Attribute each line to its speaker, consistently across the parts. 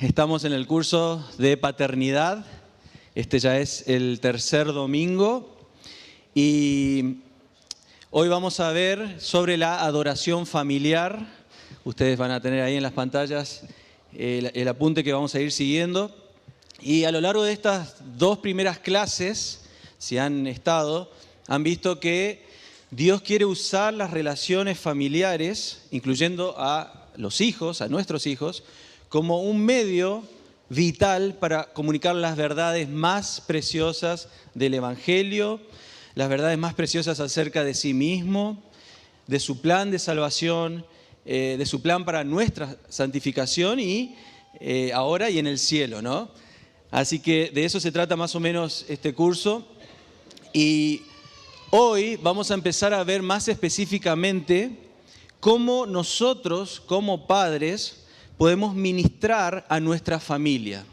Speaker 1: Estamos en el curso de paternidad. Este ya es el tercer domingo y hoy vamos a ver sobre la adoración familiar. Ustedes van a tener ahí en las pantallas el apunte que vamos a ir siguiendo. Y a lo largo de estas dos primeras clases, si han estado, han visto que Dios quiere usar las relaciones familiares, incluyendo a los hijos, a nuestros hijos, como un medio vital para comunicar las verdades más preciosas del Evangelio, las verdades más preciosas acerca de sí mismo, de su plan de salvación, de su plan para nuestra santificación y ahora y en el cielo, ¿no? Así que de eso se trata más o menos este curso. Y hoy vamos a empezar a ver más específicamente cómo nosotros, como padres, podemos ministrar a nuestra familia.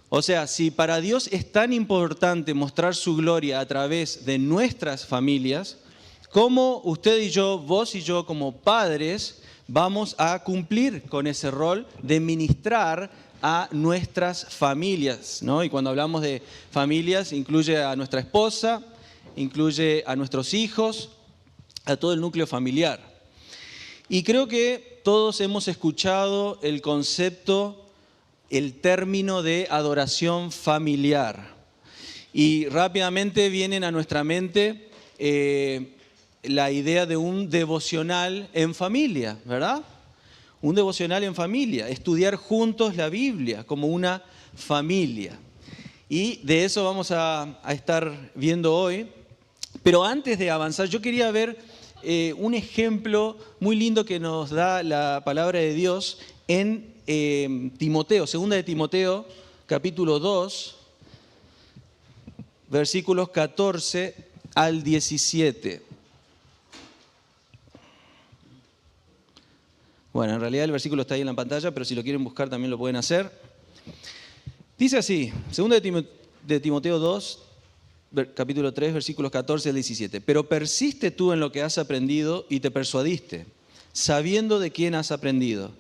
Speaker 1: O sea, si para Dios es tan importante mostrar su gloria a través de nuestras familias, ¿cómo usted y yo, vos y yo como padres, vamos a cumplir con ese rol de ministrar a nuestras familias, ¿no? Y cuando hablamos de familias, incluye a nuestra esposa, incluye a nuestros hijos, a todo el núcleo familiar. Y creo que todos hemos escuchado el concepto, el término de adoración familiar. Y rápidamente vienen a nuestra mente la idea de un devocional en familia, ¿verdad? Un devocional en familia, estudiar juntos la Biblia como una familia. Y de eso vamos a estar viendo hoy. Pero antes de avanzar, yo quería ver un ejemplo muy lindo que nos da la palabra de Dios en Timoteo, segunda de Timoteo, capítulo 2, versículos 14 al 17. Bueno, en realidad el versículo está ahí en la pantalla, pero si lo quieren buscar también lo pueden hacer. Dice así, segunda de Timoteo 2, capítulo 3, versículos 14 al 17. Pero persiste tú en lo que has aprendido y te persuadiste, sabiendo de quién has aprendido,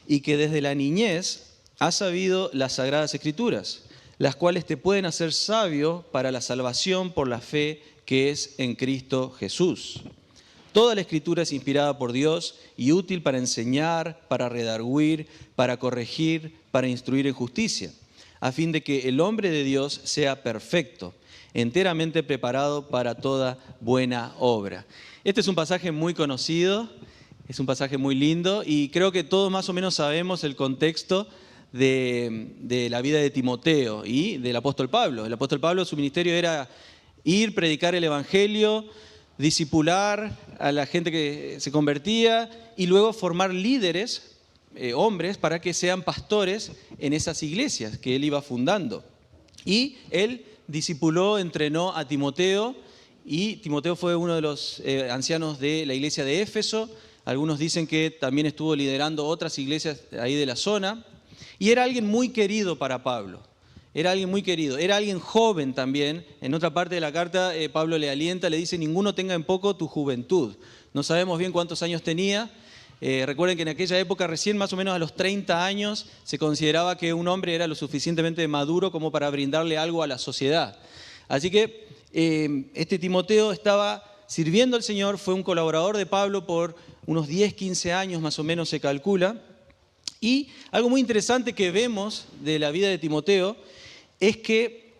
Speaker 1: y que desde la niñez has sabido las Sagradas Escrituras, las cuales te pueden hacer sabio para la salvación por la fe que es en Cristo Jesús. Toda la Escritura es inspirada por Dios y útil para enseñar, para redarguir, para corregir, para instruir en justicia, a fin de que el hombre de Dios sea perfecto, enteramente preparado para toda buena obra. Este es un pasaje muy conocido, es un pasaje muy lindo y creo que todos más o menos sabemos el contexto de la vida de Timoteo y del apóstol Pablo. El apóstol Pablo, su ministerio era ir, predicar el Evangelio, discipular a la gente que se convertía y luego formar líderes, hombres, para que sean pastores en esas iglesias que él iba fundando. Y él discipuló, entrenó a Timoteo y Timoteo fue uno de los ancianos de la iglesia de Éfeso. Algunos dicen que también estuvo liderando otras iglesias ahí de la zona. Y era alguien muy querido para Pablo. Era alguien muy querido. Era alguien joven también. En otra parte de la carta Pablo le alienta, le dice, ninguno tenga en poco tu juventud. No sabemos bien cuántos años tenía. Recuerden que en aquella época, recién más o menos a los 30 años, se consideraba que un hombre era lo suficientemente maduro como para brindarle algo a la sociedad. Así que este Timoteo estaba sirviendo al Señor, fue un colaborador de Pablo por unos 10, 15 años más o menos se calcula. Y algo muy interesante que vemos de la vida de Timoteo es que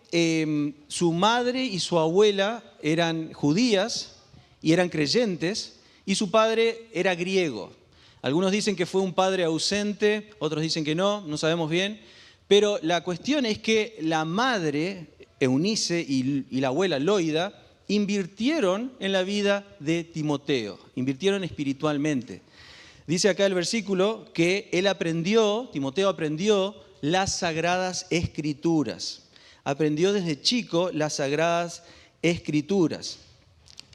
Speaker 1: su madre y su abuela eran judías y eran creyentes y su padre era griego. Algunos dicen que fue un padre ausente, otros dicen que no sabemos bien, pero la cuestión es que la madre, Eunice, y la abuela, Loida, invirtieron en la vida de Timoteo, invirtieron espiritualmente. Dice acá el versículo que Timoteo aprendió las Sagradas Escrituras. Aprendió desde chico las Sagradas Escrituras.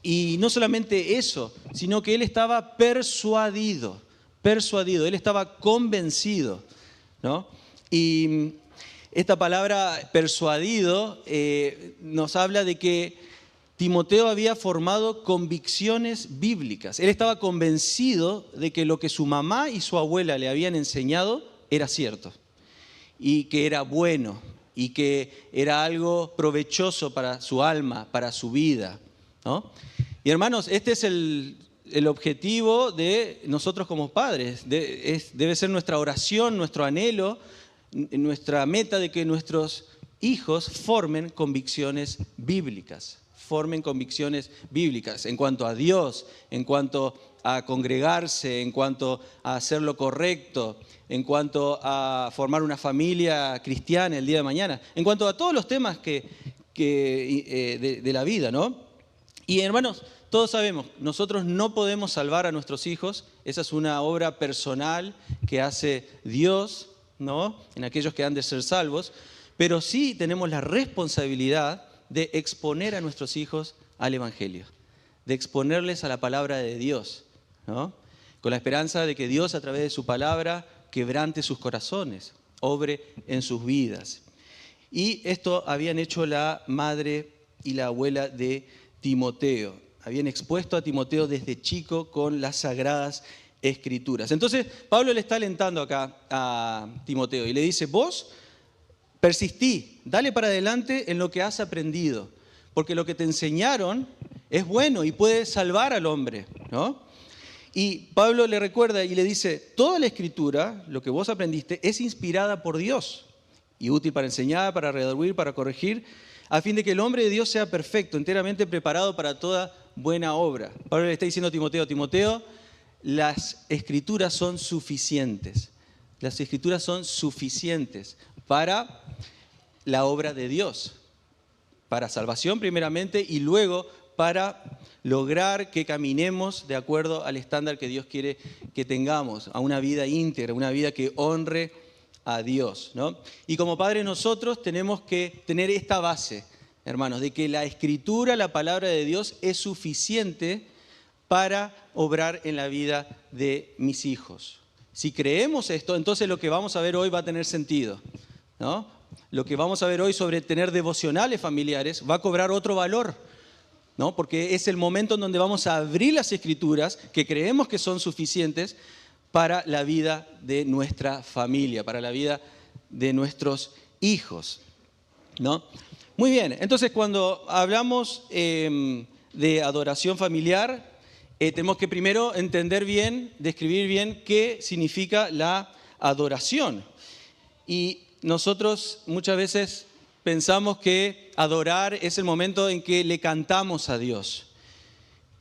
Speaker 1: Y no solamente eso, sino que él estaba persuadido, él estaba convencido, ¿no? Y esta palabra persuadido nos habla de que Timoteo había formado convicciones bíblicas. Él estaba convencido de que lo que su mamá y su abuela le habían enseñado era cierto. y que era bueno y que era algo provechoso para su alma, para su vida, ¿no? Y hermanos, este es el objetivo de nosotros como padres. Debe ser nuestra oración, nuestro anhelo, nuestra meta de que nuestros hijos formen convicciones bíblicas. Formen convicciones bíblicas en cuanto a Dios, en cuanto a congregarse, en cuanto a hacer lo correcto, en cuanto a formar una familia cristiana el día de mañana, en cuanto a todos los temas de la vida, ¿no? Y hermanos, todos sabemos, nosotros no podemos salvar a nuestros hijos, esa es una obra personal que hace Dios, ¿no? En aquellos que han de ser salvos, pero sí tenemos la responsabilidad de exponer a nuestros hijos al Evangelio, de exponerles a la palabra de Dios, ¿no? Con la esperanza de que Dios a través de su palabra quebrante sus corazones, obre en sus vidas. Y esto habían hecho la madre y la abuela de Timoteo. Habían expuesto a Timoteo desde chico con las sagradas escrituras. Entonces Pablo le está alentando acá a Timoteo y le dice, vos persistí, dale para adelante en lo que has aprendido, porque lo que te enseñaron es bueno y puede salvar al hombre, ¿no? Y Pablo le recuerda y le dice, toda la escritura, lo que vos aprendiste, es inspirada por Dios y útil para enseñar, para redarguir, para corregir, a fin de que el hombre de Dios sea perfecto, enteramente preparado para toda buena obra. Pablo le está diciendo a Timoteo, Timoteo, las escrituras son suficientes. Las escrituras son suficientes para la obra de Dios, para salvación primeramente y luego para lograr que caminemos de acuerdo al estándar que Dios quiere que tengamos, a una vida íntegra, una vida que honre a Dios, ¿no? Y como padres nosotros tenemos que tener esta base, hermanos, de que la Escritura, la palabra de Dios, es suficiente para obrar en la vida de mis hijos. Si creemos esto, entonces lo que vamos a ver hoy va a tener sentido, ¿no? Lo que vamos a ver hoy sobre tener devocionales familiares va a cobrar otro valor, ¿no? Porque es el momento en donde vamos a abrir las Escrituras que creemos que son suficientes para la vida de nuestra familia, para la vida de nuestros hijos, ¿no? Muy bien, entonces cuando hablamos de adoración familiar, tenemos que primero entender bien, describir bien qué significa la adoración. Y nosotros muchas veces pensamos que adorar es el momento en que le cantamos a Dios.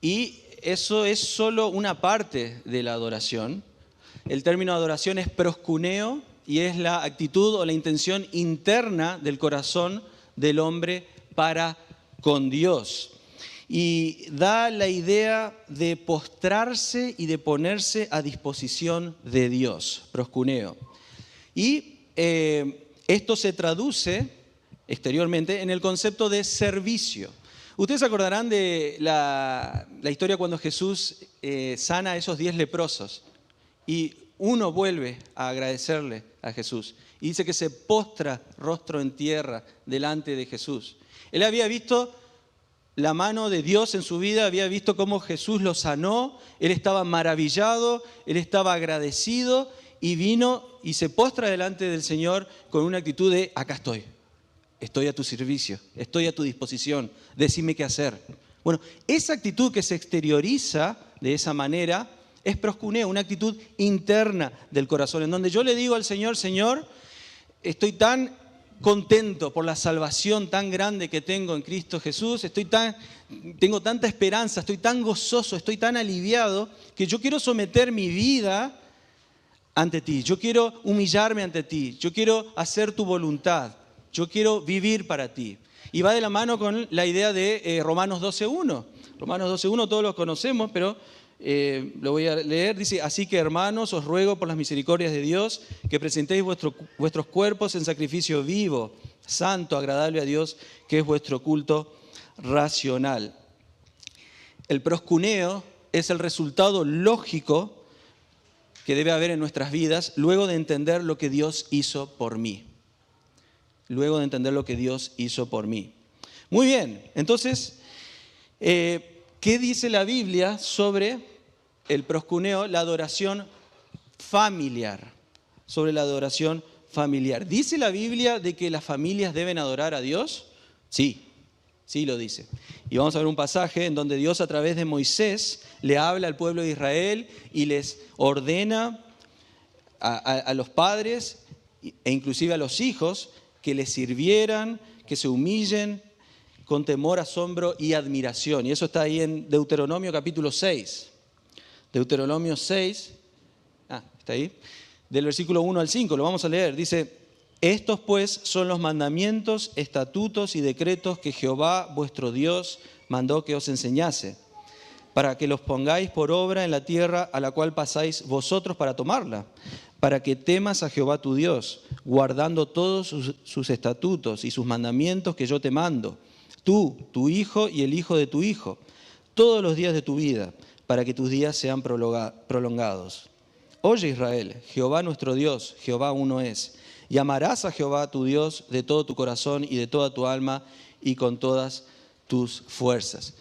Speaker 1: Y eso es solo una parte de la adoración. El término adoración es proskuneo y es la actitud o la intención interna del corazón del hombre para con Dios. Y da la idea de postrarse y de ponerse a disposición de Dios, proskuneo. Y esto se traduce exteriormente en el concepto de servicio. Ustedes se acordarán de la historia cuando Jesús sana a esos 10 leprosos y uno vuelve a agradecerle a Jesús y dice que se postra rostro en tierra delante de Jesús. Él había visto la mano de Dios en su vida, había visto cómo Jesús lo sanó, él estaba maravillado, él estaba agradecido y vino y se postra delante del Señor con una actitud de acá estoy a tu servicio, estoy a tu disposición, decime qué hacer. Bueno, esa actitud que se exterioriza de esa manera es proskuneo, una actitud interna del corazón, en donde yo le digo al Señor, Señor, estoy tan contento por la salvación tan grande que tengo en Cristo Jesús, tengo tanta esperanza, estoy tan gozoso, estoy tan aliviado, que yo quiero someter mi vida ante ti, yo quiero humillarme ante ti, yo quiero hacer tu voluntad, yo quiero vivir para ti. Y va de la mano con la idea de Romanos 12.1. Romanos 12.1 todos lo conocemos, pero lo voy a leer. Dice, así que hermanos, os ruego por las misericordias de Dios que presentéis vuestros cuerpos en sacrificio vivo, santo, agradable a Dios, que es vuestro culto racional. El proskuneo es el resultado lógico que debe haber en nuestras vidas luego de entender lo que Dios hizo por mí. Luego de entender lo que Dios hizo por mí. Muy bien, entonces, ¿qué dice la Biblia sobre el proskuneo, la adoración familiar? Sobre la adoración familiar. ¿Dice la Biblia de que las familias deben adorar a Dios? Sí, sí lo dice. Y vamos a ver un pasaje en donde Dios a través de Moisés le habla al pueblo de Israel y les ordena a los padres e inclusive a los hijos que les sirvieran, que se humillen con temor, asombro y admiración. Y eso está ahí en Deuteronomio capítulo 6. Deuteronomio 6, está ahí, del versículo 1 al 5, lo vamos a leer. Dice: estos pues son los mandamientos, estatutos y decretos que Jehová vuestro Dios mandó que os enseñase, para que los pongáis por obra en la tierra a la cual pasáis vosotros para tomarla, para que temas a Jehová tu Dios, guardando todos sus estatutos y sus mandamientos que yo te mando, tú, tu hijo y el hijo de tu hijo, todos los días de tu vida, para que tus días sean prolongados. Oye Israel, Jehová nuestro Dios, Jehová uno es, y amarás a Jehová tu Dios de todo tu corazón y de toda tu alma y con todas tus fuerzas.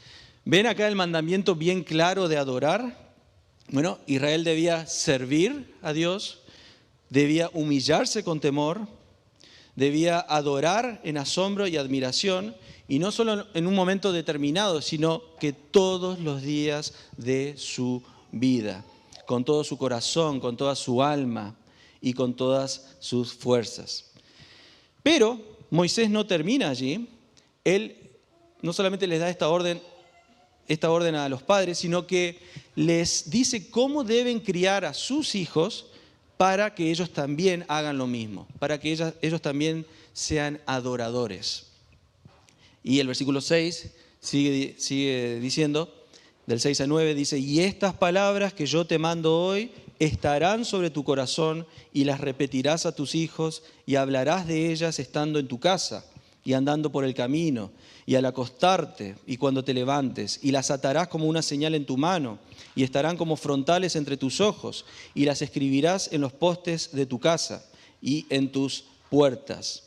Speaker 1: ¿Ven acá el mandamiento bien claro de adorar? Bueno, Israel debía servir a Dios, debía humillarse con temor, debía adorar en asombro y admiración, y no solo en un momento determinado, sino que todos los días de su vida, con todo su corazón, con toda su alma y con todas sus fuerzas. Pero Moisés no termina allí. Él no solamente les da esta orden a los padres, sino que les dice cómo deben criar a sus hijos para que ellos también hagan lo mismo, para que ellos también sean adoradores. Y el versículo 6 sigue diciendo, del 6 al 9, dice: y estas palabras que yo te mando hoy estarán sobre tu corazón y las repetirás a tus hijos y hablarás de ellas estando en tu casa y andando por el camino y al acostarte y cuando te levantes, y las atarás como una señal en tu mano y estarán como frontales entre tus ojos, y las escribirás en los postes de tu casa y en tus puertas.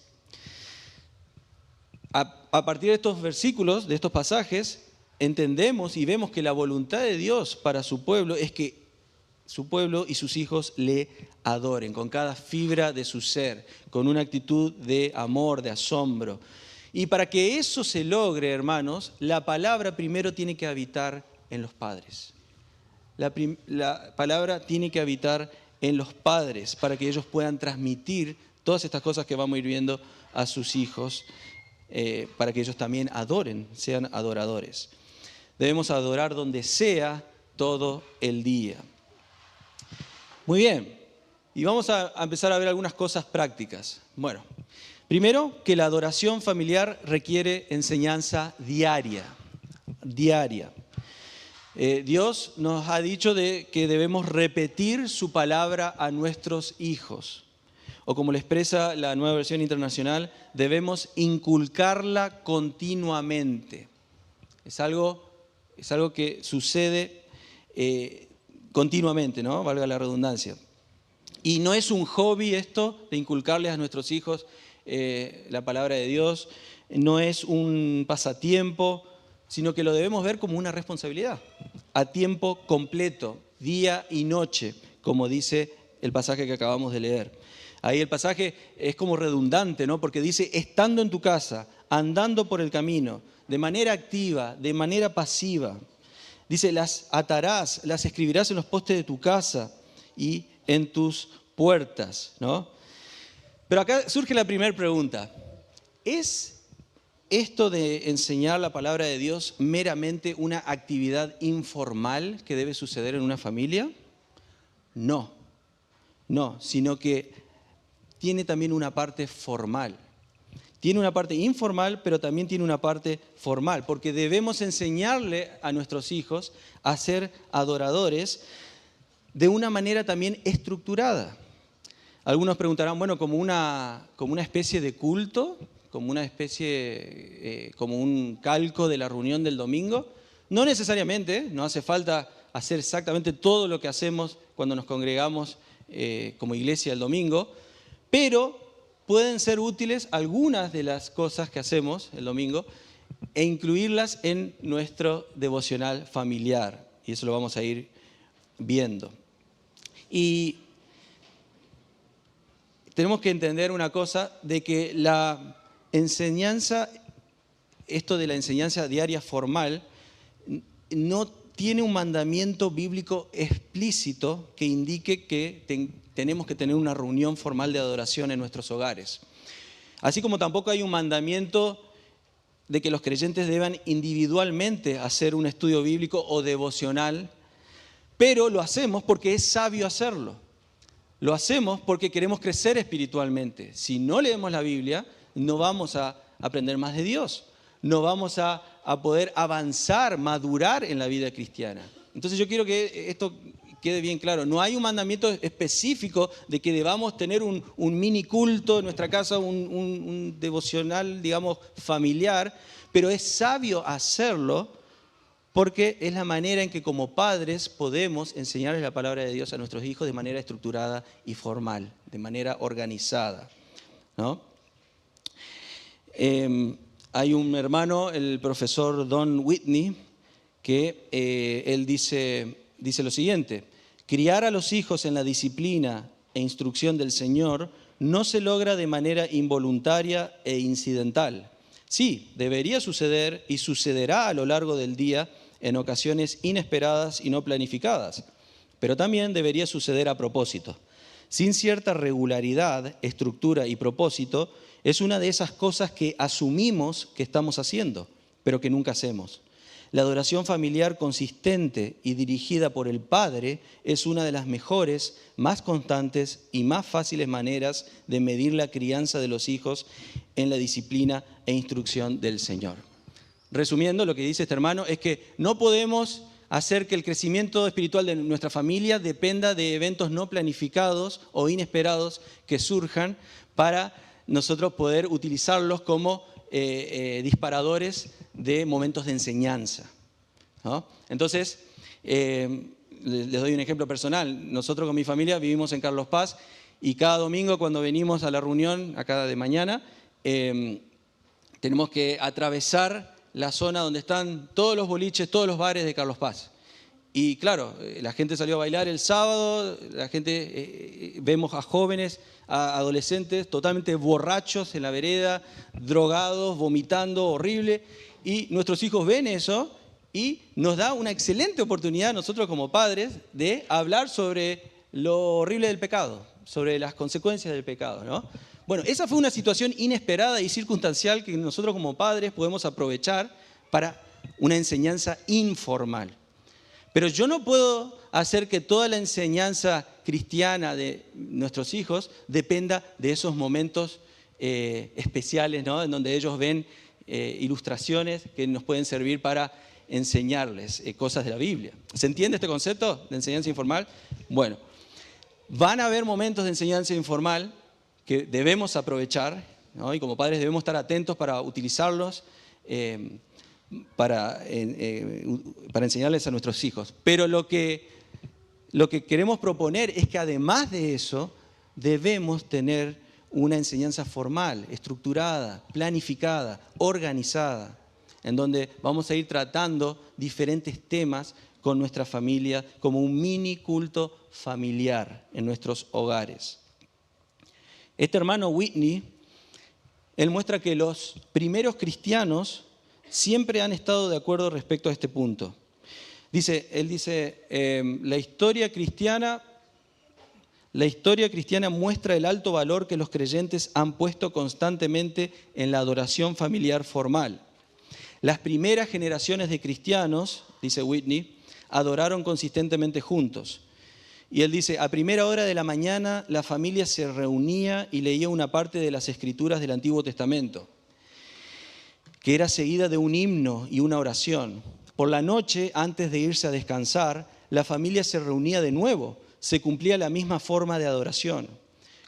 Speaker 1: A partir de estos versículos, de estos pasajes, entendemos y vemos que la voluntad de Dios para su pueblo es que su pueblo y sus hijos le adoren con cada fibra de su ser, con una actitud de amor, de asombro. Y para que eso se logre, hermanos, la palabra primero tiene que habitar en los padres. La palabra tiene que habitar en los padres para que ellos puedan transmitir todas estas cosas que vamos a ir viendo a sus hijos, para que ellos también adoren, sean adoradores. Debemos adorar donde sea, todo el día. Muy bien, y vamos a empezar a ver algunas cosas prácticas. Bueno, primero, que la adoración familiar requiere enseñanza diaria. Dios nos ha dicho que debemos repetir su palabra a nuestros hijos. O como le expresa la Nueva Versión Internacional, debemos inculcarla continuamente. Es algo que sucede continuamente, ¿no? Valga la redundancia. Y no es un hobby esto de inculcarles a nuestros hijos la palabra de Dios, no es un pasatiempo, sino que lo debemos ver como una responsabilidad, a tiempo completo, día y noche, como dice el pasaje que acabamos de leer. Ahí el pasaje es como redundante, ¿no? Porque dice, estando en tu casa, andando por el camino, de manera activa, de manera pasiva. Dice, las atarás, las escribirás en los postes de tu casa y en tus puertas, ¿no? Pero acá surge la primera pregunta. ¿Es esto de enseñar la palabra de Dios meramente una actividad informal que debe suceder en una familia? No, sino que tiene también una parte formal. Tiene una parte informal, pero también tiene una parte formal, porque debemos enseñarle a nuestros hijos a ser adoradores de una manera también estructurada. Algunos preguntarán, bueno, como una especie de culto, como una especie, como un calco de la reunión del domingo. No necesariamente, no hace falta hacer exactamente todo lo que hacemos cuando nos congregamos como iglesia el domingo, pero pueden ser útiles algunas de las cosas que hacemos el domingo e incluirlas en nuestro devocional familiar. Y eso lo vamos a ir viendo. Y tenemos que entender una cosa, de que la enseñanza, esto de la enseñanza diaria formal, no tiene un mandamiento bíblico explícito que indique que tenemos que tener una reunión formal de adoración en nuestros hogares. Así como tampoco hay un mandamiento de que los creyentes deban individualmente hacer un estudio bíblico o devocional, pero lo hacemos porque es sabio hacerlo. Lo hacemos porque queremos crecer espiritualmente. Si no leemos la Biblia, no vamos a aprender más de Dios. No vamos a poder avanzar, madurar en la vida cristiana. Entonces yo quiero que esto quede bien claro. No hay un mandamiento específico de que debamos tener un mini culto en nuestra casa, un devocional, digamos, familiar, pero es sabio hacerlo porque es la manera en que como padres podemos enseñarles la palabra de Dios a nuestros hijos de manera estructurada y formal, de manera organizada, ¿no? Hay un hermano, el profesor Don Whitney, que él dice lo siguiente: criar a los hijos en la disciplina e instrucción del Señor no se logra de manera involuntaria e incidental. Sí, debería suceder y sucederá a lo largo del día en ocasiones inesperadas y no planificadas, pero también debería suceder a propósito. Sin cierta regularidad, estructura y propósito, es una de esas cosas que asumimos que estamos haciendo, pero que nunca hacemos. La adoración familiar consistente y dirigida por el Padre es una de las mejores, más constantes y más fáciles maneras de medir la crianza de los hijos en la disciplina e instrucción del Señor. Resumiendo, lo que dice este hermano es que no podemos hacer que el crecimiento espiritual de nuestra familia dependa de eventos no planificados o inesperados que surjan para nosotros poder utilizarlos como disparadores de momentos de enseñanza, ¿no? Entonces, les doy un ejemplo personal. Nosotros con mi familia vivimos en Carlos Paz y cada domingo cuando venimos a la reunión, acá de mañana, tenemos que atravesar la zona donde están todos los boliches, todos los bares de Carlos Paz. Y claro, la gente salió a bailar el sábado, la gente, vemos a jóvenes, a adolescentes totalmente borrachos en la vereda, drogados, vomitando, horrible. Y nuestros hijos ven eso y nos da una excelente oportunidad a nosotros como padres de hablar sobre lo horrible del pecado, sobre las consecuencias del pecado, ¿no? Bueno, esa fue una situación inesperada y circunstancial que nosotros como padres podemos aprovechar para una enseñanza informal. Pero yo no puedo hacer que toda la enseñanza cristiana de nuestros hijos dependa de esos momentos especiales, ¿no? En donde ellos ven ilustraciones que nos pueden servir para enseñarles cosas de la Biblia. ¿Se entiende este concepto de enseñanza informal? Bueno, van a haber momentos de enseñanza informal que debemos aprovechar, ¿no? Y como padres debemos estar atentos para utilizarlos para enseñarles a nuestros hijos. Pero lo que queremos proponer es que además de eso debemos tener una enseñanza formal, estructurada, planificada, organizada, en donde vamos a ir tratando diferentes temas con nuestra familia como un mini culto familiar en nuestros hogares. Este hermano Whitney, él muestra que los primeros cristianos siempre han estado de acuerdo respecto a este punto. Él dice, la historia cristiana muestra el alto valor que los creyentes han puesto constantemente en la adoración familiar formal. Las primeras generaciones de cristianos, dice Whitney, adoraron consistentemente juntos. Y él dice, a primera hora de la mañana la familia se reunía y leía una parte de las Escrituras del Antiguo Testamento, que era seguida de un himno y una oración. Por la noche, antes de irse a descansar, la familia se reunía de nuevo. Se cumplía la misma forma de adoración.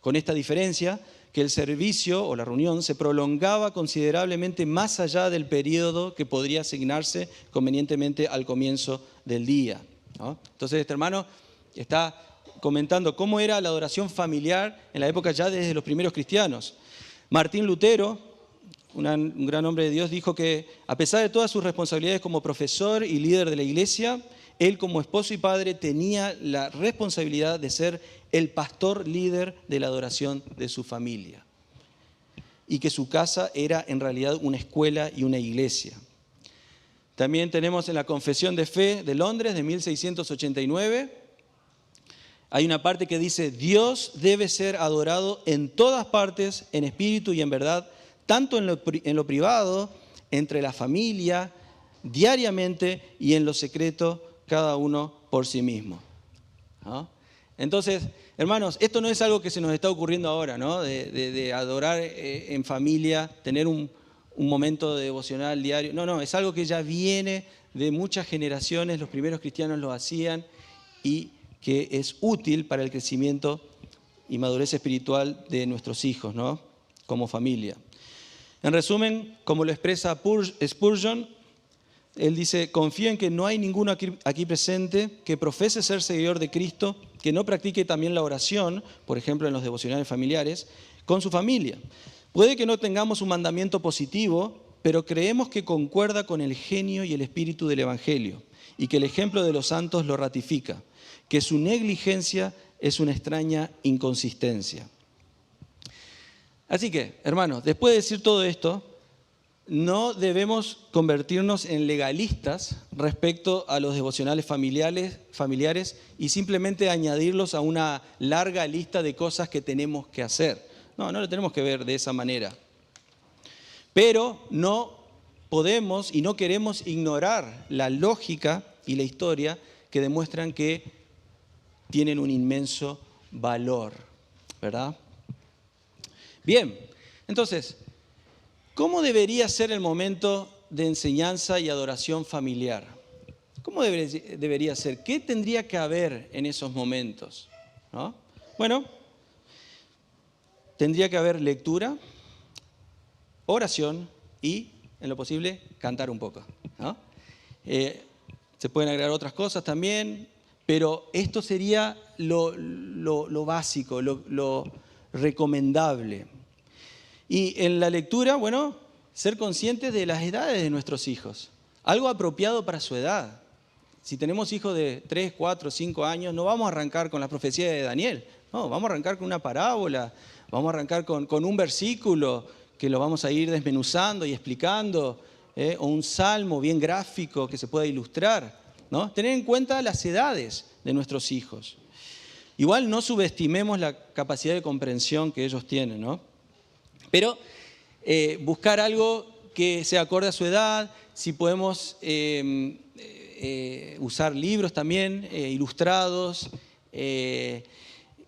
Speaker 1: Con esta diferencia, que el servicio o la reunión se prolongaba considerablemente más allá del periodo que podría asignarse convenientemente al comienzo del día, ¿no? Entonces, este hermano está comentando cómo era la adoración familiar en la época ya desde los primeros cristianos. Martín Lutero, un gran hombre de Dios, dijo que a pesar de todas sus responsabilidades como profesor y líder de la iglesia, él como esposo y padre tenía la responsabilidad de ser el pastor líder de la adoración de su familia. Y que su casa era en realidad una escuela y una iglesia. También tenemos en la Confesión de Fe de Londres de 1689, hay una parte que dice: Dios debe ser adorado en todas partes, en espíritu y en verdad, tanto en lo privado, entre la familia, diariamente y en lo secreto, cada uno por sí mismo. ¿No? Entonces, hermanos, esto no es algo que se nos está ocurriendo ahora, ¿no? De adorar en familia, tener un momento de devocional diario. No, es algo que ya viene de muchas generaciones, los primeros cristianos lo hacían y que es útil para el crecimiento y madurez espiritual de nuestros hijos, ¿no? Como familia. En resumen, como lo expresa Spurgeon, él dice: confío en que no hay ninguno aquí presente que profese ser seguidor de Cristo, que no practique también la oración, por ejemplo en los devocionales familiares, con su familia. Puede que no tengamos un mandamiento positivo, pero creemos que concuerda con el genio y el espíritu del Evangelio, y que el ejemplo de los santos lo ratifica, que su negligencia es una extraña inconsistencia. Así que, hermanos, después de decir todo esto, no debemos convertirnos en legalistas respecto a los devocionales familiares y simplemente añadirlos a una larga lista de cosas que tenemos que hacer. No lo tenemos que ver de esa manera. Pero no podemos y no queremos ignorar la lógica y la historia que demuestran que tienen un inmenso valor, ¿verdad? Bien, entonces, ¿cómo debería ser el momento de enseñanza y adoración familiar? ¿Cómo debería ser? ¿Qué tendría que haber en esos momentos? ¿No? Bueno, tendría que haber lectura, oración y, en lo posible, cantar un poco, ¿no? Se pueden agregar otras cosas también, pero esto sería lo básico, lo recomendable. Y en la lectura, bueno, ser conscientes de las edades de nuestros hijos. Algo apropiado para su edad. Si tenemos hijos de 3, 4, 5 años, no vamos a arrancar con la profecía de Daniel. No, vamos a arrancar con una parábola, vamos a arrancar con un versículo que lo vamos a ir desmenuzando y explicando, o un salmo bien gráfico que se pueda ilustrar, ¿no? Tener en cuenta las edades de nuestros hijos. Igual no subestimemos la capacidad de comprensión que ellos tienen, ¿no? Pero buscar algo que sea acorde a su edad, si podemos usar libros también ilustrados,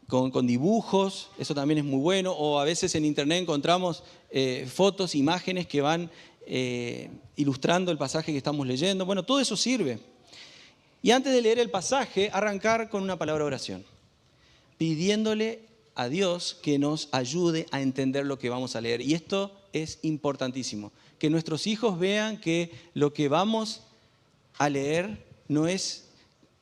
Speaker 1: con dibujos, eso también es muy bueno, o a veces en internet encontramos fotos, imágenes que van ilustrando el pasaje que estamos leyendo. Bueno, todo eso sirve. Y antes de leer el pasaje, arrancar con una palabra de oración, pidiéndole a Dios que nos ayude a entender lo que vamos a leer. Y esto es importantísimo, que nuestros hijos vean que lo que vamos a leer no es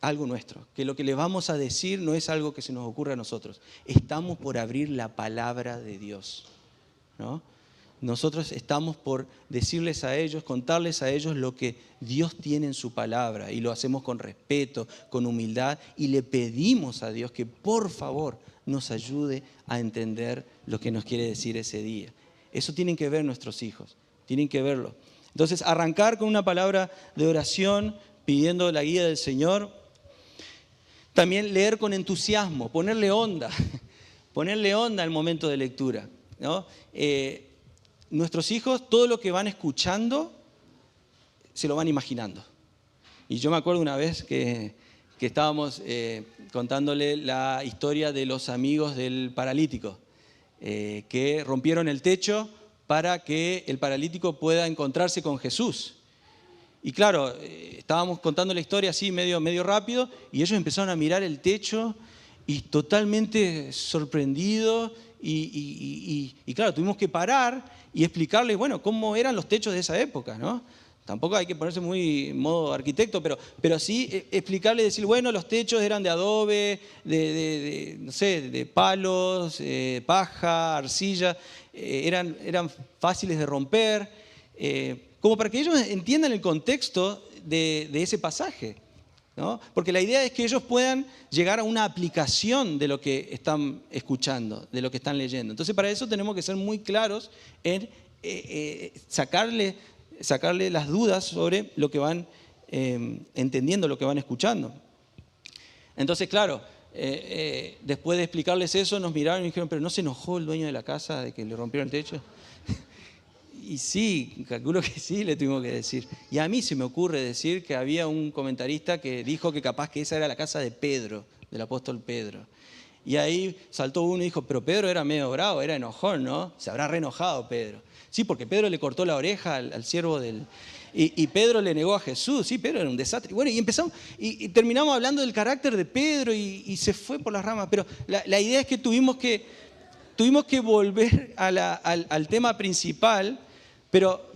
Speaker 1: algo nuestro, que lo que les vamos a decir no es algo que se nos ocurra a nosotros. Estamos por abrir la palabra de Dios, ¿no? Nosotros estamos por decirles a ellos, contarles a ellos lo que Dios tiene en su palabra, y lo hacemos con respeto, con humildad, y le pedimos a Dios que por favor nos ayude a entender lo que nos quiere decir ese día. Eso tienen que ver nuestros hijos, tienen que verlo. Entonces, arrancar con una palabra de oración, pidiendo la guía del Señor. También leer con entusiasmo, ponerle onda al momento de lectura, ¿no? Nuestros hijos, todo lo que van escuchando, se lo van imaginando. Y yo me acuerdo una vez que estábamos contándole la historia de los amigos del paralítico, que rompieron el techo para que el paralítico pueda encontrarse con Jesús. Y claro, estábamos contando la historia así medio rápido, y ellos empezaron a mirar el techo y totalmente sorprendidos. Y claro, tuvimos que parar y explicarles, bueno, cómo eran los techos de esa época, ¿no? Tampoco hay que ponerse muy en modo arquitecto, pero sí explicarles, decir, bueno, los techos eran de adobe, no sé, de palos, paja, arcilla, eran fáciles de romper, como para que ellos entiendan el contexto de ese pasaje. ¿no? Porque la idea es que ellos puedan llegar a una aplicación de lo que están escuchando, de lo que están leyendo. Entonces, para eso tenemos que ser muy claros en sacarle las dudas sobre lo que van entendiendo, lo que van escuchando. Entonces, claro, después de explicarles eso, nos miraron y dijeron, ¿pero no se enojó el dueño de la casa de que le rompieron el techo? Y sí, calculo que sí, le tuvimos que decir. Y a mí se me ocurre decir que había un comentarista que dijo que capaz que esa era la casa de Pedro, del apóstol Pedro. Y ahí saltó uno y dijo, pero Pedro era medio bravo, era enojón, ¿no? Se habrá re enojado Pedro. Sí, porque Pedro le cortó la oreja al siervo del... Y Pedro le negó a Jesús, sí, Pedro era un desastre. Bueno, y empezamos, y terminamos hablando del carácter de Pedro y se fue por las ramas. Pero la idea es que tuvimos que volver al tema principal, pero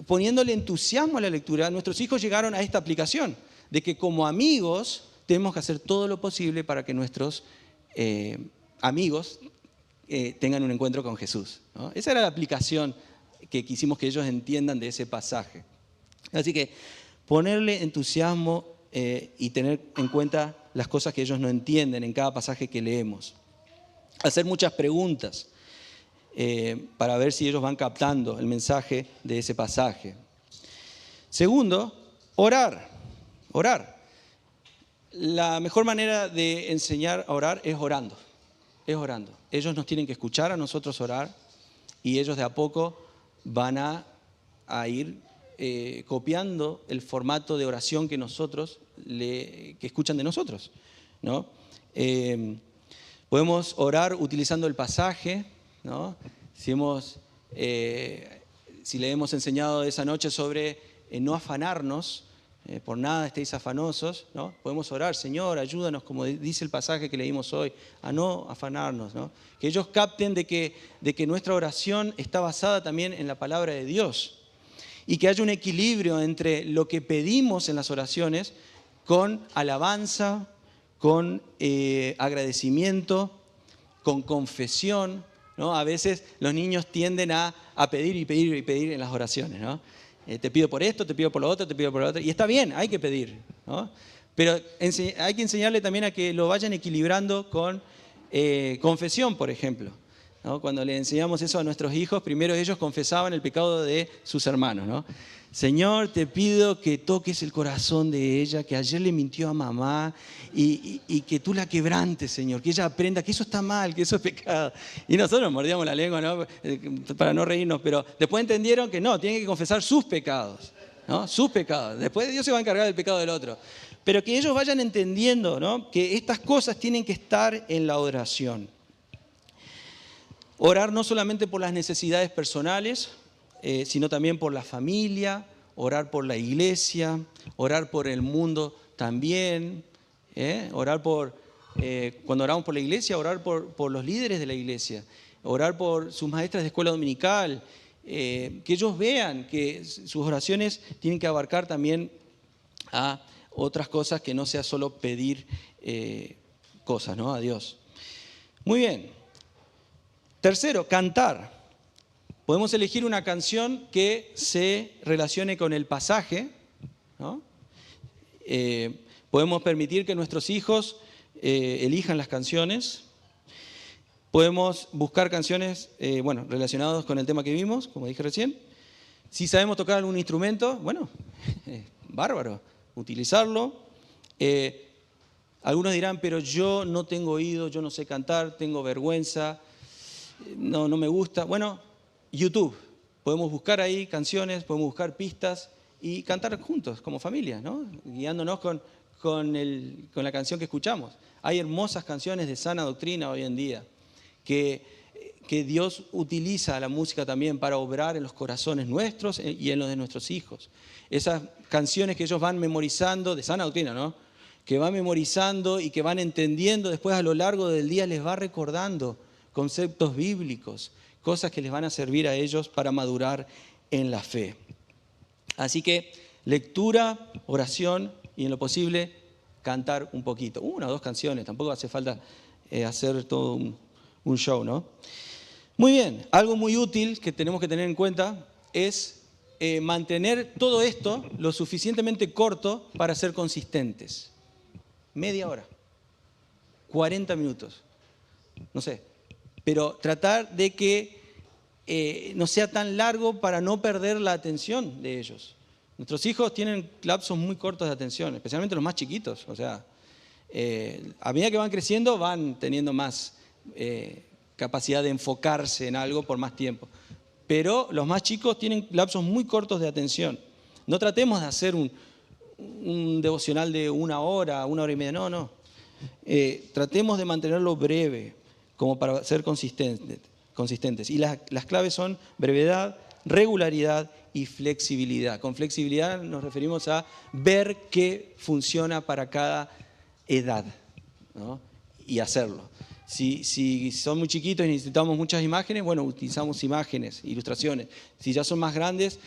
Speaker 1: poniéndole entusiasmo a la lectura. Nuestros hijos llegaron a esta aplicación, de que como amigos tenemos que hacer todo lo posible para que nuestros amigos tengan un encuentro con Jesús, ¿no? Esa era la aplicación que quisimos que ellos entiendan de ese pasaje. Así que ponerle entusiasmo y tener en cuenta las cosas que ellos no entienden en cada pasaje que leemos. Hacer muchas preguntas para ver si ellos van captando el mensaje de ese pasaje. Segundo, orar. Orar. La mejor manera de enseñar a orar es orando. Es orando. Ellos nos tienen que escuchar a nosotros orar y ellos de a poco van a ir copiando el formato de oración que nosotros que escuchan de nosotros, ¿no? Podemos orar utilizando el pasaje, ¿no? Si le hemos enseñado esa noche sobre no afanarnos, por nada estéis afanosos, ¿no? Podemos orar, Señor, ayúdanos, como dice el pasaje que leímos hoy, a no afanarnos, ¿no? Que ellos capten de que nuestra oración está basada también en la palabra de Dios y que haya un equilibrio entre lo que pedimos en las oraciones con alabanza, con agradecimiento, con confesión, ¿no? A veces los niños tienden a pedir y pedir y pedir en las oraciones, ¿no? Te pido por esto, te pido por lo otro, te pido por lo otro. Y está bien, hay que pedir, ¿no? Pero hay que enseñarle también a que lo vayan equilibrando con confesión, por ejemplo, ¿no? Cuando le enseñamos eso a nuestros hijos, primero ellos confesaban el pecado de sus hermanos, ¿no? Señor, te pido que toques el corazón de ella, que ayer le mintió a mamá y que tú la quebrantes, Señor, que ella aprenda que eso está mal, que eso es pecado. Y nosotros nos mordíamos la lengua, ¿no? Para no reírnos, pero después entendieron que no, tienen que confesar sus pecados, ¿no? Sus pecados. Después Dios se va a encargar del pecado del otro. Pero que ellos vayan entendiendo, ¿no? Que estas cosas tienen que estar en la oración. Orar no solamente por las necesidades personales, sino también por la familia, orar por la iglesia, orar por el mundo también, orar cuando oramos por la iglesia, orar por los líderes de la iglesia, orar por sus maestras de escuela dominical, que ellos vean que sus oraciones tienen que abarcar también a otras cosas que no sea solo pedir cosas, ¿no? A Dios. Muy bien. Tercero, cantar. Podemos elegir una canción que se relacione con el pasaje, ¿no? Podemos permitir que nuestros hijos elijan las canciones. Podemos buscar canciones relacionadas con el tema que vimos, como dije recién. Si sabemos tocar algún instrumento, bueno, bárbaro, utilizarlo. Algunos dirán, pero yo no tengo oído, yo no sé cantar, tengo vergüenza, no me gusta. Bueno, YouTube, podemos buscar ahí canciones, podemos buscar pistas y cantar juntos como familia, ¿no? Guiándonos con la canción que escuchamos. Hay hermosas canciones de sana doctrina hoy en día que Dios utiliza la música también para obrar en los corazones nuestros y en los de nuestros hijos. Esas canciones que ellos van memorizando, de sana doctrina, ¿no? Que van memorizando y que van entendiendo después a lo largo del día, les va recordando conceptos bíblicos, cosas que les van a servir a ellos para madurar en la fe. Así que lectura, oración y en lo posible cantar un poquito. Una o dos canciones, tampoco hace falta hacer todo un show, ¿no? Muy bien, algo muy útil que tenemos que tener en cuenta es mantener todo esto lo suficientemente corto para ser consistentes. media hora, 40 minutos, no sé. Pero tratar de que no sea tan largo para no perder la atención de ellos. Nuestros hijos tienen lapsos muy cortos de atención, especialmente los más chiquitos. O sea, a medida que van creciendo van teniendo más capacidad de enfocarse en algo por más tiempo. Pero los más chicos tienen lapsos muy cortos de atención. No tratemos de hacer un devocional de una hora y media. No. Tratemos de mantenerlo breve, como para ser consistentes. Y las claves son brevedad, regularidad y flexibilidad. Con flexibilidad nos referimos a ver qué funciona para cada edad, ¿no? Y hacerlo. Si son muy chiquitos y necesitamos muchas imágenes, bueno, utilizamos imágenes, ilustraciones. Si ya son más grandes,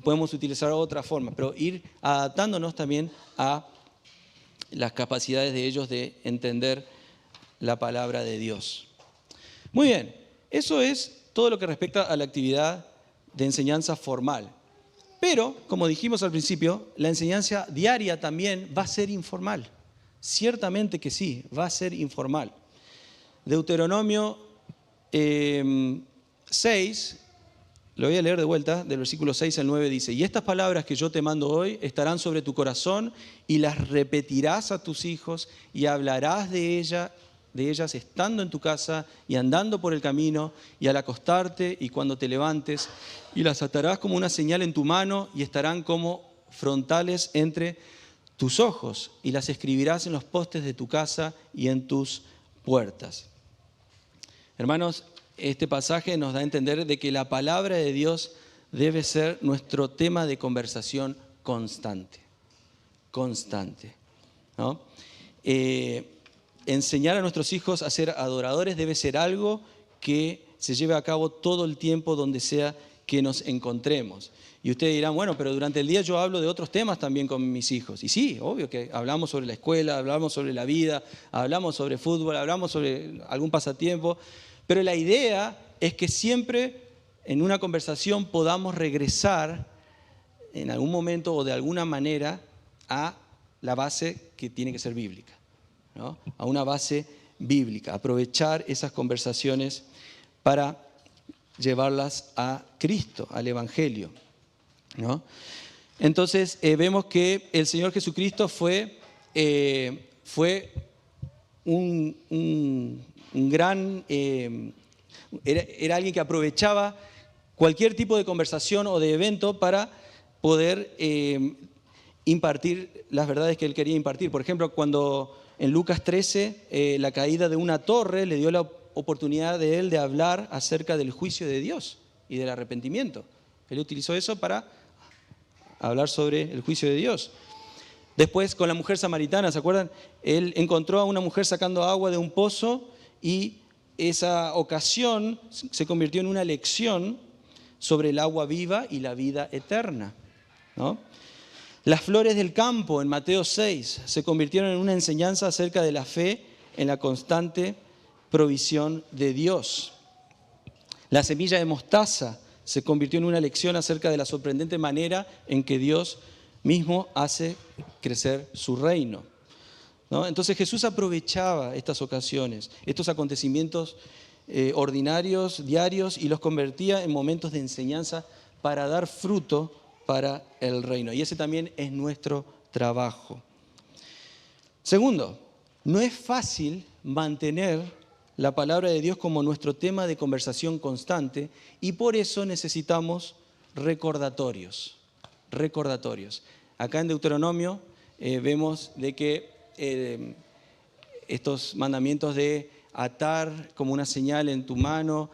Speaker 1: podemos utilizar otra forma, pero ir adaptándonos también a las capacidades de ellos de entender la palabra de Dios. Muy bien, eso es todo lo que respecta a la actividad de enseñanza formal. Pero, como dijimos al principio, la enseñanza diaria también va a ser informal. Ciertamente que sí, va a ser informal. Deuteronomio 6, lo voy a leer de vuelta, del versículo 6 al 9 dice: y estas palabras que yo te mando hoy estarán sobre tu corazón y las repetirás a tus hijos y hablarás de ellas estando en tu casa y andando por el camino y al acostarte y cuando te levantes, y las atarás como una señal en tu mano y estarán como frontales entre tus ojos, y las escribirás en los postes de tu casa y en tus puertas. Hermanos, este pasaje nos da a entender de que la palabra de Dios debe ser nuestro tema de conversación constante, ¿no? Enseñar a nuestros hijos a ser adoradores debe ser algo que se lleve a cabo todo el tiempo donde sea que nos encontremos. Y ustedes dirán, bueno, pero durante el día yo hablo de otros temas también con mis hijos. Y sí, obvio que hablamos sobre la escuela, hablamos sobre la vida, hablamos sobre fútbol, hablamos sobre algún pasatiempo. Pero la idea es que siempre en una conversación podamos regresar en algún momento o de alguna manera a la base que tiene que ser bíblica, ¿no? A una base bíblica. Aprovechar esas conversaciones para llevarlas a Cristo, al Evangelio, ¿no? Entonces vemos que el Señor Jesucristo fue un gran, era alguien que aprovechaba cualquier tipo de conversación o de evento para poder impartir las verdades que él quería impartir. Por ejemplo, cuando en Lucas 13 la caída de una torre le dio la oportunidad de él de hablar acerca del juicio de Dios y del arrepentimiento. Él utilizó eso para hablar sobre el juicio de Dios. Después con la mujer samaritana, ¿se acuerdan? Él encontró a una mujer sacando agua de un pozo y esa ocasión se convirtió en una lección sobre el agua viva y la vida eterna, ¿no? Las flores del campo en Mateo 6 se convirtieron en una enseñanza acerca de la fe en la constante provisión de Dios. La semilla de mostaza se convirtió en una lección acerca de la sorprendente manera en que Dios mismo hace crecer su reino, ¿no? Entonces Jesús aprovechaba estas ocasiones, estos acontecimientos ordinarios, diarios, y los convertía en momentos de enseñanza para dar fruto para el reino. Y ese también es nuestro trabajo. Segundo, no es fácil mantener la palabra de Dios como nuestro tema de conversación constante, y por eso necesitamos recordatorios. Acá en Deuteronomio vemos de que estos mandamientos de atar como una señal en tu mano,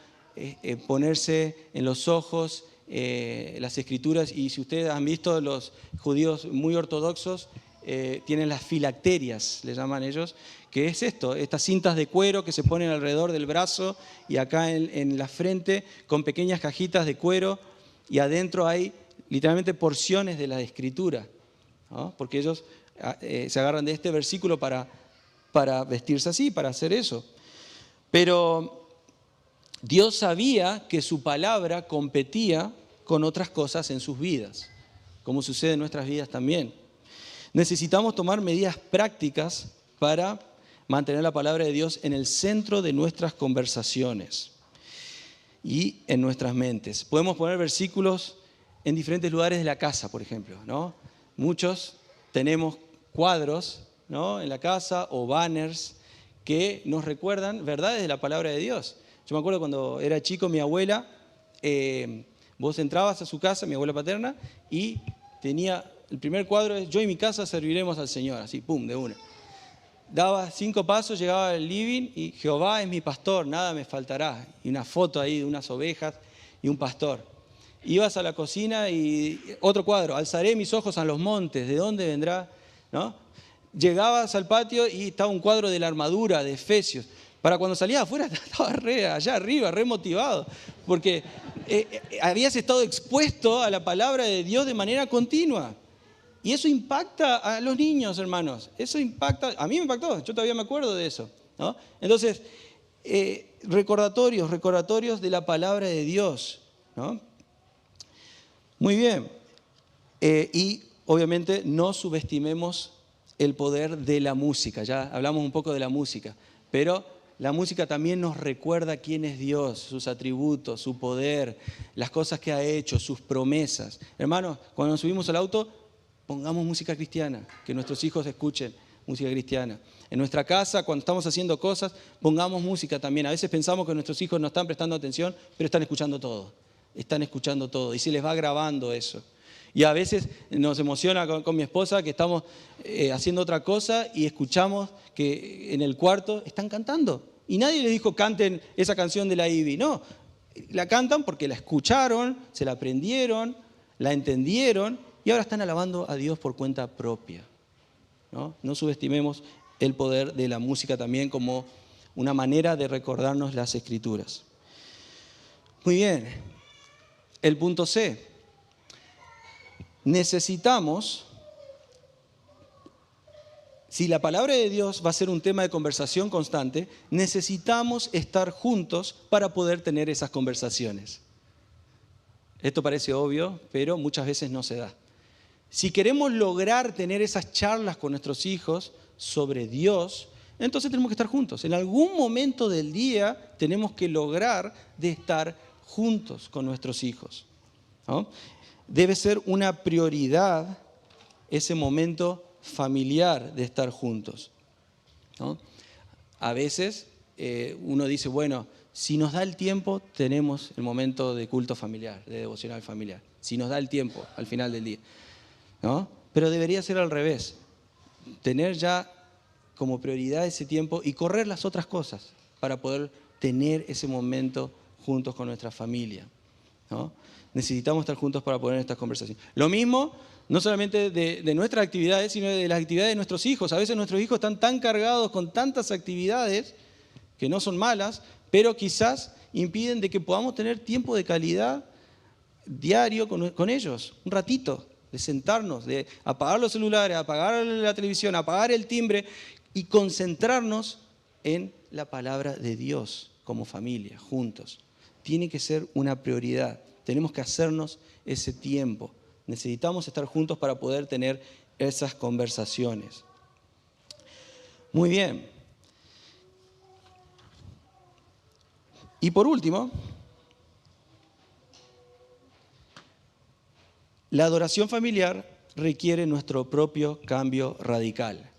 Speaker 1: ponerse en los ojos las escrituras, y si ustedes han visto, los judíos muy ortodoxos tienen las filacterias, le llaman ellos, que es esto, estas cintas de cuero que se ponen alrededor del brazo y acá en la frente, con pequeñas cajitas de cuero, y adentro hay literalmente porciones de la escritura, ¿no? Porque ellos se agarran de este versículo para vestirse así, para hacer eso. Pero Dios sabía que su palabra competía con otras cosas en sus vidas, como sucede en nuestras vidas también. Necesitamos tomar medidas prácticas para mantener la palabra de Dios en el centro de nuestras conversaciones y en nuestras mentes. Podemos poner versículos en diferentes lugares de la casa, por ejemplo, ¿no? Muchos tenemos cuadros, ¿no?, en la casa o banners que nos recuerdan verdades de la palabra de Dios. Yo me acuerdo cuando era chico, mi abuela, vos entrabas a su casa, mi abuela paterna, y tenía, el primer cuadro es: yo y mi casa serviremos al Señor, así, pum, de una. Daba 5 pasos, llegaba al living y: Jehová es mi pastor, nada me faltará. Y una foto ahí de unas ovejas y un pastor. Ibas a la cocina y otro cuadro: alzaré mis ojos a los montes, ¿de dónde vendrá? ¿No? Llegabas al patio y estaba un cuadro de la armadura de Efesios. Para cuando salías afuera estaba allá arriba, re motivado, porque habías estado expuesto a la palabra de Dios de manera continua. Y eso impacta a los niños, hermanos. Eso impacta, a mí me impactó, yo todavía me acuerdo de eso, ¿no? Entonces, recordatorios de la palabra de Dios, ¿no? Muy bien. Y obviamente no subestimemos el poder de la música. Ya hablamos un poco de la música, pero la música también nos recuerda quién es Dios, sus atributos, su poder, las cosas que ha hecho, sus promesas. Hermanos, cuando nos subimos al auto, pongamos música cristiana, que nuestros hijos escuchen música cristiana. En nuestra casa, cuando estamos haciendo cosas, pongamos música también. A veces pensamos que nuestros hijos no están prestando atención, pero están escuchando todo. Están escuchando todo y se les va grabando eso. Y a veces nos emociona con mi esposa que estamos haciendo otra cosa y escuchamos que en el cuarto están cantando. Y nadie les dijo: canten esa canción de la Ivy. No, la cantan porque la escucharon, se la aprendieron, la entendieron y ahora están alabando a Dios por cuenta propia. No subestimemos el poder de la música también como una manera de recordarnos las Escrituras. Muy bien, el punto C. Necesitamos, si la palabra de Dios va a ser un tema de conversación constante, necesitamos estar juntos para poder tener esas conversaciones. Esto parece obvio, pero muchas veces no se da. Si queremos lograr tener esas charlas con nuestros hijos sobre Dios, entonces tenemos que estar juntos. En algún momento del día tenemos que lograr de estar juntos con nuestros hijos, ¿no? Debe ser una prioridad ese momento familiar de estar juntos, ¿no? A veces uno dice: bueno, si nos da el tiempo, tenemos el momento de culto familiar, de devocional familiar. Si nos da el tiempo al final del día, ¿no? Pero debería ser al revés. Tener ya como prioridad ese tiempo y correr las otras cosas para poder tener ese momento juntos con nuestra familia, ¿no? Necesitamos estar juntos para poder tener estas conversaciones. Lo mismo, no solamente de nuestras actividades, sino de las actividades de nuestros hijos. A veces nuestros hijos están tan cargados con tantas actividades que no son malas, pero quizás impiden de que podamos tener tiempo de calidad diario con ellos, un ratito, de sentarnos, de apagar los celulares, apagar la televisión, apagar el timbre y concentrarnos en la palabra de Dios como familia, juntos. Tiene que ser una prioridad. Tenemos que hacernos ese tiempo. Necesitamos estar juntos para poder tener esas conversaciones. Muy bien. Y por último, la adoración familiar requiere nuestro propio cambio radical.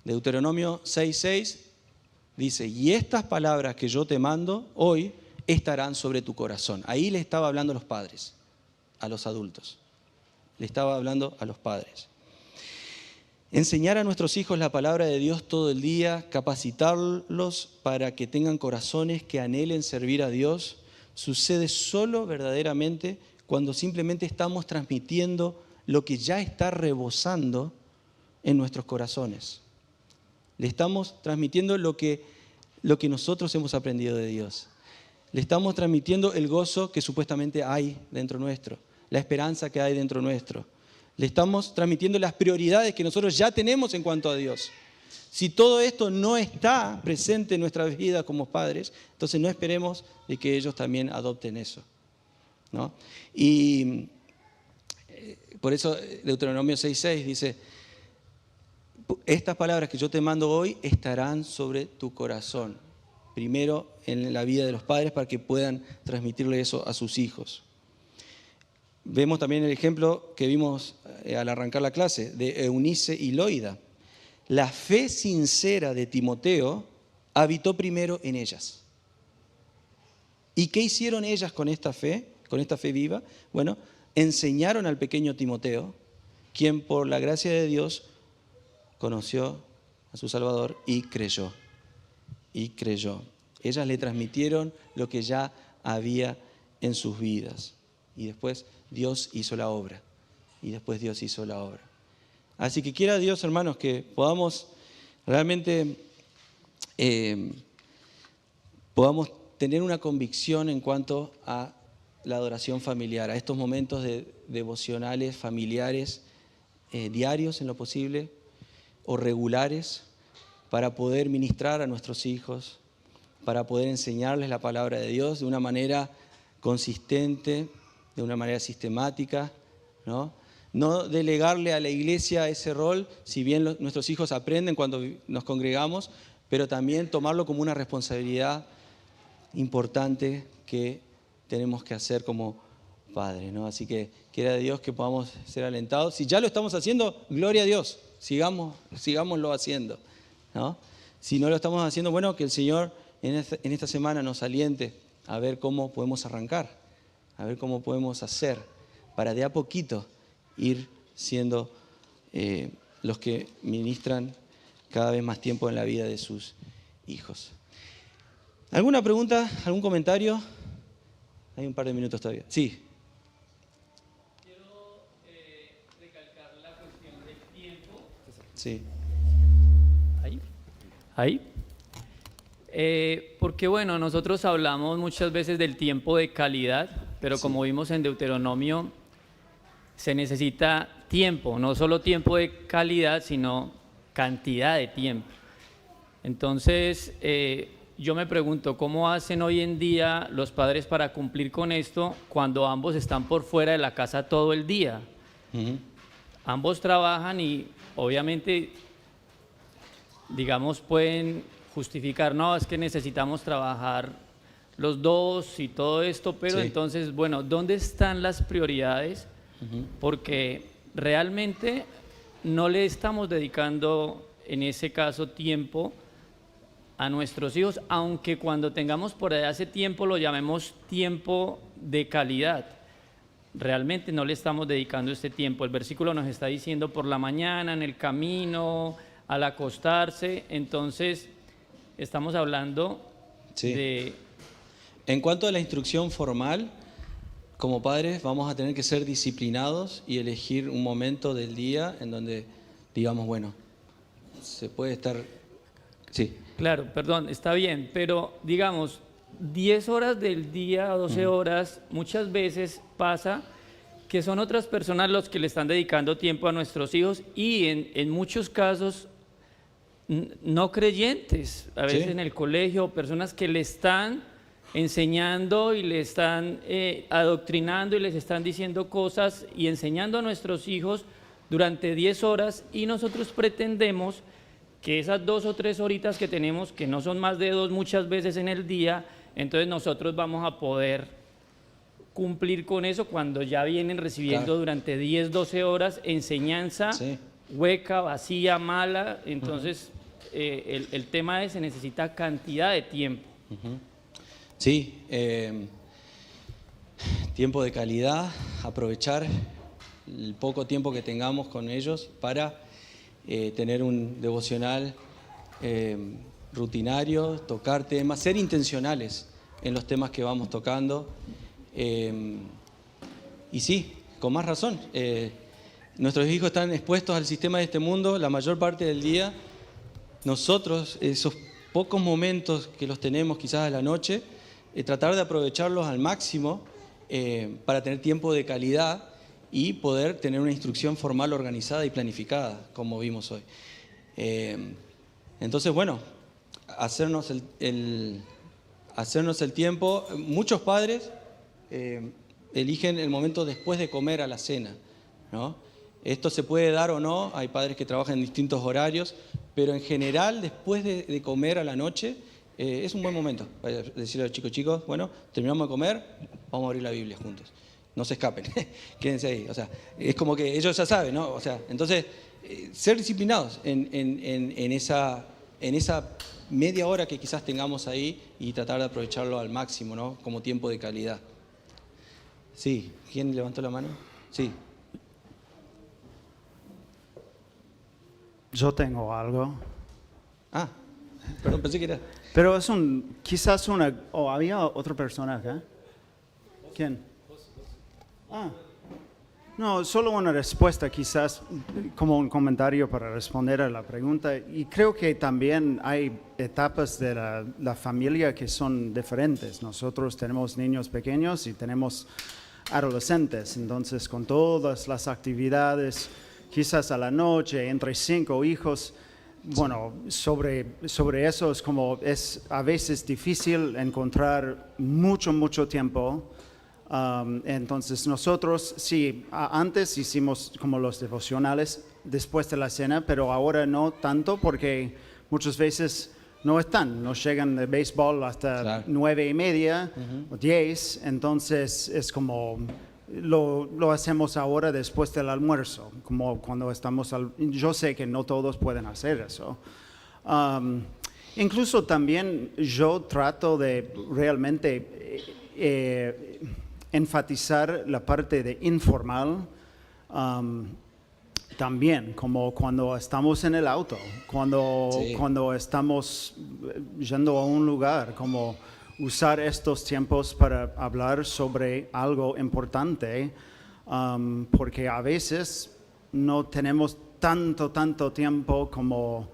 Speaker 1: Deuteronomio 6:6 dice: y estas palabras que yo te mando hoy estarán sobre tu corazón. Ahí le estaba hablando a los padres, a los adultos. Le estaba hablando a los padres. Enseñar a nuestros hijos la palabra de Dios todo el día, capacitarlos para que tengan corazones que anhelen servir a Dios, sucede solo verdaderamente cuando simplemente estamos transmitiendo lo que ya está rebosando en nuestros corazones. Le estamos transmitiendo lo que nosotros hemos aprendido de Dios. Le estamos transmitiendo el gozo que supuestamente hay dentro nuestro, la esperanza que hay dentro nuestro. Le estamos transmitiendo las prioridades que nosotros ya tenemos en cuanto a Dios. Si todo esto no está presente en nuestra vida como padres, entonces no esperemos de que ellos también adopten eso, ¿no? Y por eso Deuteronomio 6:6 dice: estas palabras que yo te mando hoy estarán sobre tu corazón. Primero en la vida de los padres para que puedan transmitirle eso a sus hijos. Vemos también el ejemplo que vimos al arrancar la clase de Eunice y Loida. La fe sincera de Timoteo habitó primero en ellas. ¿Y qué hicieron ellas con esta fe viva? Bueno, enseñaron al pequeño Timoteo, quien por la gracia de Dios conoció a su Salvador y creyó. Ellas le transmitieron lo que ya había en sus vidas. Y después Dios hizo la obra. Así que quiera Dios, hermanos, que podamos realmente podamos tener una convicción en cuanto a la adoración familiar, a estos momentos devocionales familiares diarios en lo posible o regulares para poder ministrar a nuestros hijos, para poder enseñarles la palabra de Dios de una manera consistente, de una manera sistemática, ¿no? No delegarle a la iglesia ese rol, si bien nuestros hijos aprenden cuando nos congregamos, pero también tomarlo como una responsabilidad importante que tenemos que hacer como padres, ¿no? Así que quiera Dios que podamos ser alentados. Si ya lo estamos haciendo, gloria a Dios, sigámoslo haciendo, ¿no? Si no lo estamos haciendo, bueno, que el Señor en esta semana nos aliente a ver cómo podemos arrancar, a ver cómo podemos hacer para de a poquito ir siendo los que ministran cada vez más tiempo en la vida de sus hijos. ¿Alguna pregunta? ¿Algún comentario? Hay un par de minutos todavía. Sí.
Speaker 2: Quiero recalcar la cuestión del tiempo.
Speaker 1: Sí.
Speaker 2: Ahí. Porque bueno, nosotros hablamos muchas veces del tiempo de calidad, pero como vimos en Deuteronomio, se necesita tiempo, no solo tiempo de calidad, sino cantidad de tiempo. Entonces, yo me pregunto, ¿cómo hacen hoy en día los padres para cumplir con esto cuando ambos están por fuera de la casa todo el día?
Speaker 1: Uh-huh.
Speaker 2: Ambos trabajan y obviamente, digamos, pueden justificar, no, es que necesitamos trabajar los dos y todo esto, pero
Speaker 1: sí.
Speaker 2: Entonces, bueno, ¿dónde están las prioridades? Uh-huh. Porque realmente no le estamos dedicando, en ese caso, tiempo a nuestros hijos, aunque cuando tengamos por allá ese tiempo lo llamemos tiempo de calidad. Realmente no le estamos dedicando este tiempo. El versículo nos está diciendo por la mañana, en el camino, al acostarse. Entonces, estamos hablando de...
Speaker 1: En cuanto a la instrucción formal, como padres vamos a tener que ser disciplinados y elegir un momento del día en donde digamos, bueno, se puede estar... Sí.
Speaker 2: Claro, perdón, está bien, pero digamos, 10 horas del día, 12 horas, muchas veces pasa que son otras personas los que le están dedicando tiempo a nuestros hijos y en muchos casos no creyentes, a veces en el colegio, personas que le están enseñando y le están adoctrinando y les están diciendo cosas y enseñando a nuestros hijos durante 10 horas y nosotros pretendemos que esas 2 o 3 horitas que tenemos, que no son más de 2 muchas veces en el día, entonces nosotros vamos a poder cumplir con eso cuando ya vienen recibiendo durante 10, 12 horas enseñanza hueca, vacía, mala. Entonces el tema es, se necesita cantidad de tiempo.
Speaker 1: Sí, tiempo de calidad, aprovechar el poco tiempo que tengamos con ellos para tener un devocional rutinario, tocar temas, ser intencionales en los temas que vamos tocando. Y sí, con más razón, nuestros hijos están expuestos al sistema de este mundo la mayor parte del día. Nosotros, esos pocos momentos que los tenemos quizás a la noche, tratar de aprovecharlos al máximo para tener tiempo de calidad y poder tener una instrucción formal organizada y planificada, como vimos hoy. Entonces, bueno, hacernos el tiempo. Muchos padres eligen el momento después de comer a la cena, ¿no? Esto se puede dar o no, hay padres que trabajan en distintos horarios, pero en general, después de comer a la noche, es un buen momento para decirle a los chicos, bueno, terminamos de comer, vamos a abrir la Biblia juntos. No se escapen, quédense ahí. O sea, es como que ellos ya saben, ¿no? O sea, entonces, ser disciplinados en esa media hora que quizás tengamos ahí y tratar de aprovecharlo al máximo, ¿no? Como tiempo de calidad. Sí, ¿quién levantó la mano? Sí.
Speaker 3: Yo tengo algo.
Speaker 1: Ah, perdón, pensé que era...
Speaker 3: Pero es quizás había otra persona acá. ¿Quién? Ah. No, solo una respuesta, quizás como un comentario para responder a la pregunta. Y creo que también hay etapas de la familia que son diferentes. Nosotros tenemos niños pequeños y tenemos adolescentes, entonces con todas las actividades, quizás a la noche, entre 5 hijos, bueno, sobre eso es a veces difícil encontrar mucho tiempo. Entonces nosotros sí, antes hicimos como los devocionales después de la cena, pero ahora no tanto porque muchas veces no llegan de béisbol hasta 9:30 o 10, entonces es como lo hacemos ahora después del almuerzo, como cuando estamos yo sé que no todos pueden hacer eso. Incluso también yo trato de realmente enfatizar la parte de informal, también, como cuando estamos en el auto, cuando estamos yendo a un lugar, como usar estos tiempos para hablar sobre algo importante, porque a veces no tenemos tanto tiempo como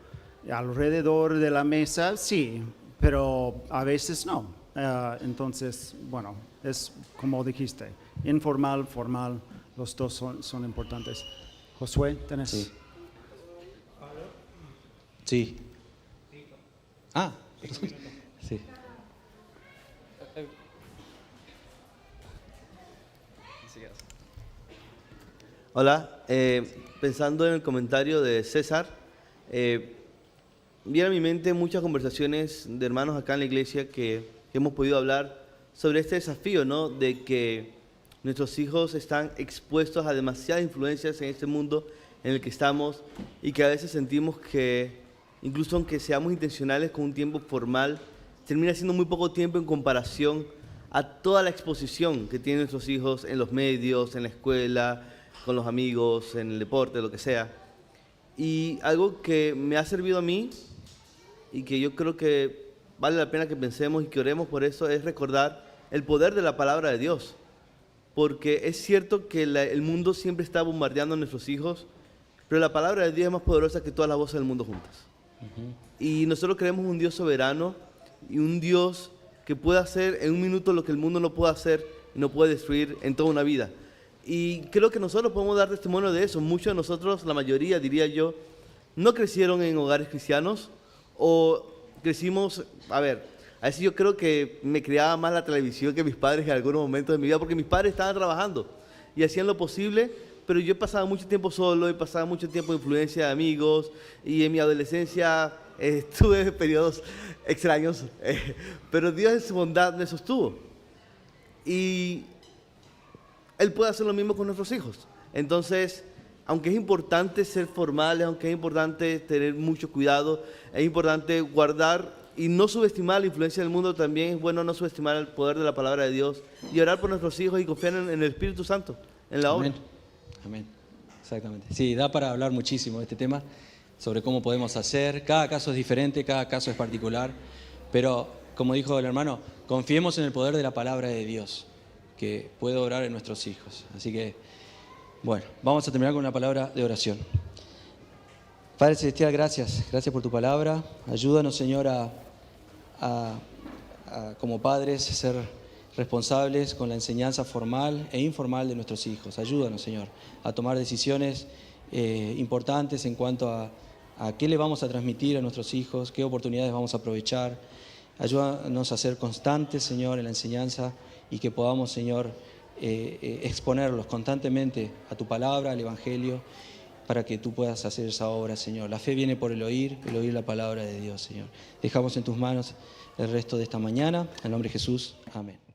Speaker 3: alrededor de la mesa, sí, pero a veces no. Entonces, bueno, es como dijiste, informal, formal, los dos son importantes. Josué, ¿tenés?
Speaker 1: Sí. Sí. Ah, sí.
Speaker 4: Hola, pensando en el comentario de César, viene a mi mente muchas conversaciones de hermanos acá en la iglesia que hemos podido hablar sobre este desafío, ¿no? De que nuestros hijos están expuestos a demasiadas influencias en este mundo en el que estamos y que a veces sentimos que, incluso aunque seamos intencionales con un tiempo formal, termina siendo muy poco tiempo en comparación a toda la exposición que tienen nuestros hijos en los medios, en la escuela, con los amigos, en el deporte, lo que sea. Y algo que me ha servido a mí y que yo creo que vale la pena que pensemos y que oremos por eso es recordar el poder de la palabra de Dios. Porque es cierto que el mundo siempre está bombardeando a nuestros hijos, pero la palabra de Dios es más poderosa que todas las voces del mundo juntas. Y nosotros creemos un Dios soberano y un Dios que puede hacer en un minuto lo que el mundo no puede hacer y no puede destruir en toda una vida. Y creo que nosotros podemos dar testimonio de eso. Muchos de nosotros, la mayoría diría yo, no crecieron en hogares cristianos o crecimos, a veces yo creo que me criaba más la televisión que mis padres en algunos momentos de mi vida, porque mis padres estaban trabajando y hacían lo posible, pero yo pasaba mucho tiempo solo y pasaba mucho tiempo de influencia de amigos y en mi adolescencia tuve periodos extraños, pero Dios en su bondad me sostuvo. Y Él puede hacer lo mismo con nuestros hijos. Entonces, aunque es importante ser formales, aunque es importante tener mucho cuidado, es importante guardar y no subestimar la influencia del mundo, también es bueno no subestimar el poder de la palabra de Dios y orar por nuestros hijos y confiar en el Espíritu Santo, en la obra.
Speaker 1: Amén. Exactamente. Sí, da para hablar muchísimo de este tema, sobre cómo podemos hacer. Cada caso es diferente, cada caso es particular, pero como dijo el hermano, confiemos en el poder de la palabra de Dios, que puede obrar en nuestros hijos. Así que, bueno, vamos a terminar con una palabra de oración. Padre Celestial, gracias por tu palabra. Ayúdanos, Señor, como padres, ser responsables con la enseñanza formal e informal de nuestros hijos. Ayúdanos, Señor, a tomar decisiones importantes en cuanto a qué le vamos a transmitir a nuestros hijos, qué oportunidades vamos a aprovechar. Ayúdanos a ser constantes, Señor, en la enseñanza y que podamos, Señor, exponerlos constantemente a tu palabra, al Evangelio, para que tú puedas hacer esa obra, Señor. La fe viene por el oír la palabra de Dios, Señor. Dejamos en tus manos el resto de esta mañana. En el nombre de Jesús, amén.